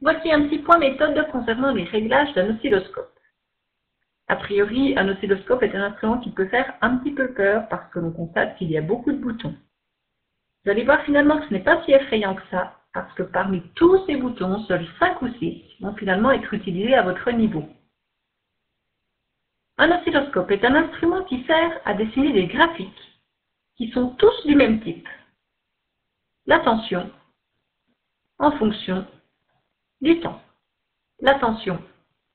Voici un petit point méthode concernant les réglages d'un oscilloscope. A priori, un oscilloscope est un instrument qui peut faire un petit peu peur parce que l'on constate qu'il y a beaucoup de boutons. Vous allez voir finalement que ce n'est pas si effrayant que ça, parce que parmi tous ces boutons, seuls 5 ou 6 vont finalement être utilisés à votre niveau. Un oscilloscope est un instrument qui sert à dessiner des graphiques, qui sont tous du même type. La tension en fonction du temps. La tension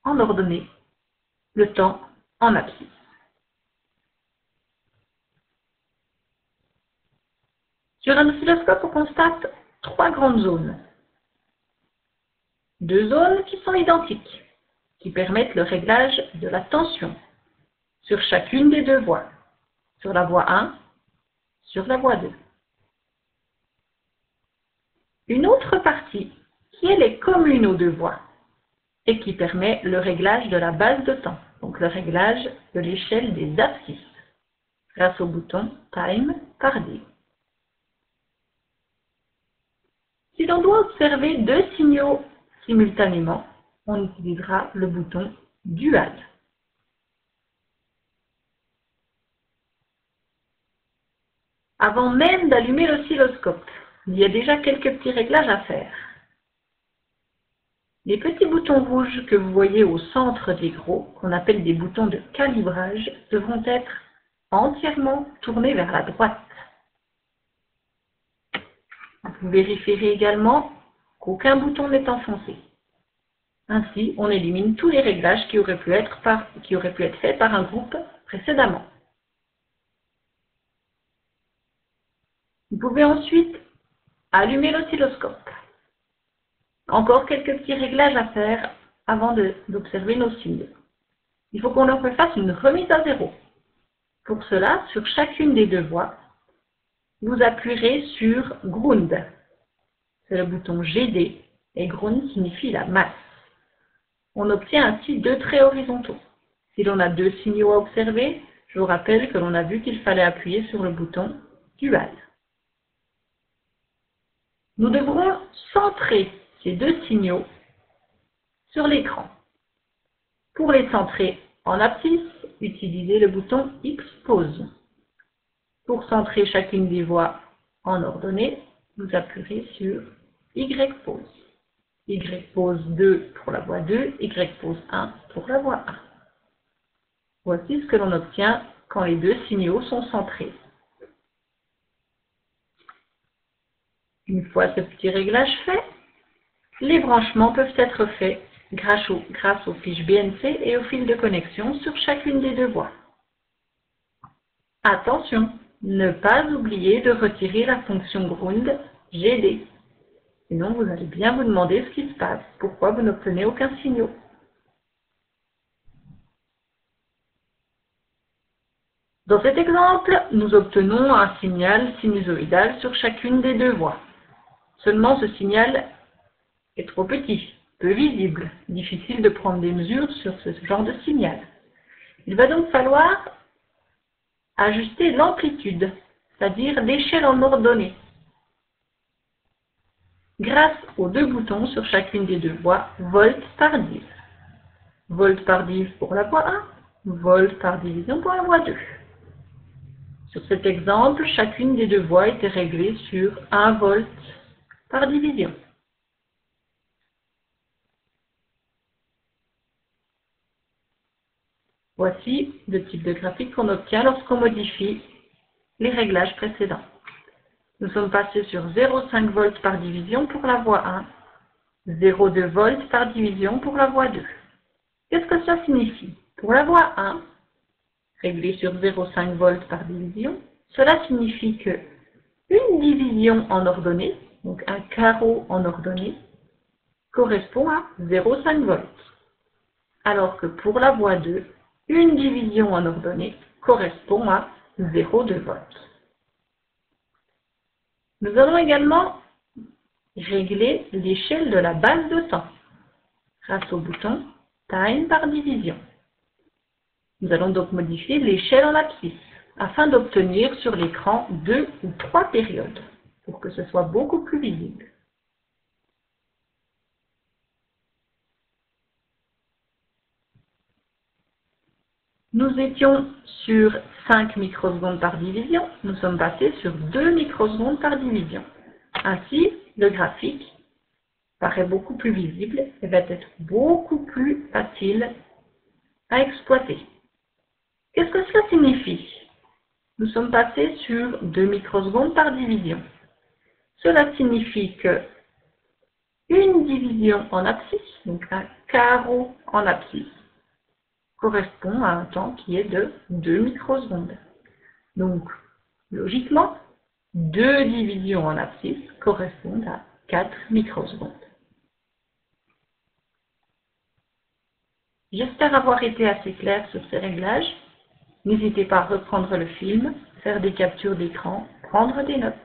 en ordonnée, le temps en abscisse. Sur un oscilloscope, on constate 3 grandes zones. 2 zones qui sont identiques, qui permettent le réglage de la tension sur chacune des 2 voies, sur la voie 1, sur la voie 2. Une autre partie qui elle est commune aux 2 voies et qui permet le réglage de la base de temps, donc le réglage de l'échelle des abscisses, grâce au bouton Time par D. Si l'on doit observer 2 signaux simultanément, on utilisera le bouton Dual. Avant même d'allumer l'oscilloscope, il y a déjà quelques petits réglages à faire. Les petits boutons rouges que vous voyez au centre des gros, qu'on appelle des boutons de calibrage, devront être entièrement tournés vers la droite. Vous vérifierez également qu'aucun bouton n'est enfoncé. Ainsi, on élimine tous les réglages qui auraient pu être faits par un groupe précédemment. Vous pouvez ensuite allumer l'oscilloscope. Encore quelques petits réglages à faire avant d'observer nos signes. Il faut qu'on leur fasse une remise à zéro. Pour cela, sur chacune des 2 voies, vous appuierez sur Ground. C'est le bouton GD et Ground signifie la masse. On obtient ainsi 2 traits horizontaux. Si l'on a 2 signaux à observer, je vous rappelle que l'on a vu qu'il fallait appuyer sur le bouton Dual. Nous devrons centrer ces 2 signaux sur l'écran. Pour les centrer en abscisse, utilisez le bouton X-Pose. Pour centrer chacune des voies en ordonnée, vous appuierez sur Y-Pose. Y-Pose 2 pour la voie 2, Y-Pose 1 pour la voie 1. Voici ce que l'on obtient quand les 2 signaux sont centrés. Une fois ce petit réglage fait, les branchements peuvent être faits grâce aux fiches BNC et aux fils de connexion sur chacune des 2 voies. Attention, ne pas oublier de retirer la fonction Ground GD. Sinon, vous allez bien vous demander ce qui se passe, pourquoi vous n'obtenez aucun signal. Dans cet exemple, nous obtenons un signal sinusoïdal sur chacune des 2 voies. Seulement, ce signal est trop petit, peu visible, difficile de prendre des mesures sur ce genre de signal. Il va donc falloir ajuster l'amplitude, c'est-à-dire l'échelle en ordonnée, grâce aux 2 boutons sur chacune des 2 voies, volt par div. Volt par div pour la voie 1, volt par division pour la voie 2. Sur cet exemple, chacune des 2 voies était réglée sur 1 volt par division. Voici le type de graphique qu'on obtient lorsqu'on modifie les réglages précédents. Nous sommes passés sur 0,5 volts par division pour la voie 1, 0,2 volts par division pour la voie 2. Qu'est-ce que ça signifie? Pour la voie 1, réglée sur 0,5 volts par division, cela signifie que une division en ordonnée, donc un carreau en ordonnée, correspond à 0,5 volts. Alors que pour la voie 2, une division en ordonnée correspond à 0,2 volts. Nous allons également régler l'échelle de la base de temps grâce au bouton Time par division. Nous allons donc modifier l'échelle en abscisse afin d'obtenir sur l'écran 2 ou 3 périodes pour que ce soit beaucoup plus visible. Nous étions sur 5 microsecondes par division, nous sommes passés sur 2 microsecondes par division. Ainsi, le graphique paraît beaucoup plus visible et va être beaucoup plus facile à exploiter. Qu'est-ce que cela signifie? Nous sommes passés sur 2 microsecondes par division. Cela signifie que une division en abscisse, donc un carreau en abscisse, correspond à un temps qui est de 2 microsecondes. Donc, logiquement, 2 divisions en abscisse correspondent à 4 microsecondes. J'espère avoir été assez clair sur ces réglages. N'hésitez pas à reprendre le film, faire des captures d'écran, prendre des notes.